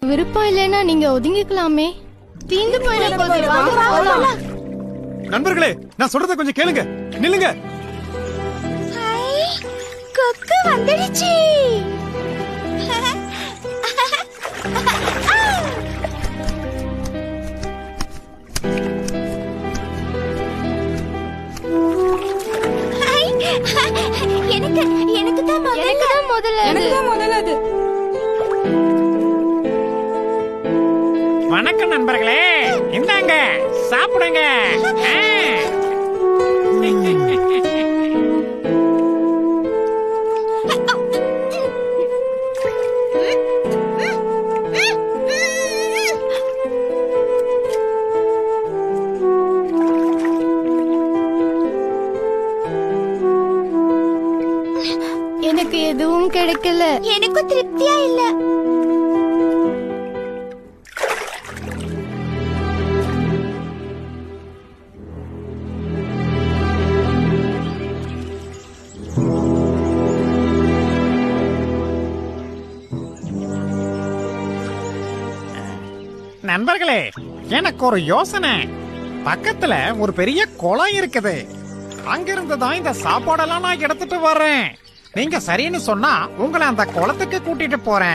விருப்பம் இல்லைன்னா நீங்க ஒதுங்கிக்கலாமே. தீந்து போயிட போகுது. நண்பர்களே, நான் சொல்றத கொஞ்சம் கேளுங்க. நில்லுங்க. கொக்கு வந்துடுச்சு. எனக்கு தான் முதல்ல அது. வணக்கம் நண்பர்களே, இந்தாங்க சாப்பிடுங்க. எனக்கு எதுவும் கிடைக்கல. எனக்கும் திருப்தியா இல்ல. நண்பர்களே, எனக்கு ஒரு யோசனை. பக்கத்துல ஒரு பெரிய குளம் இருக்குது. அங்கிருந்து தான் இந்த சாப்பாடெல்லாம் நான் எடுத்துட்டு வர்றேன். நீங்க சரின்னு சொன்னா உங்களை அந்த குளத்துக்கு கூட்டிட்டு போறேன்.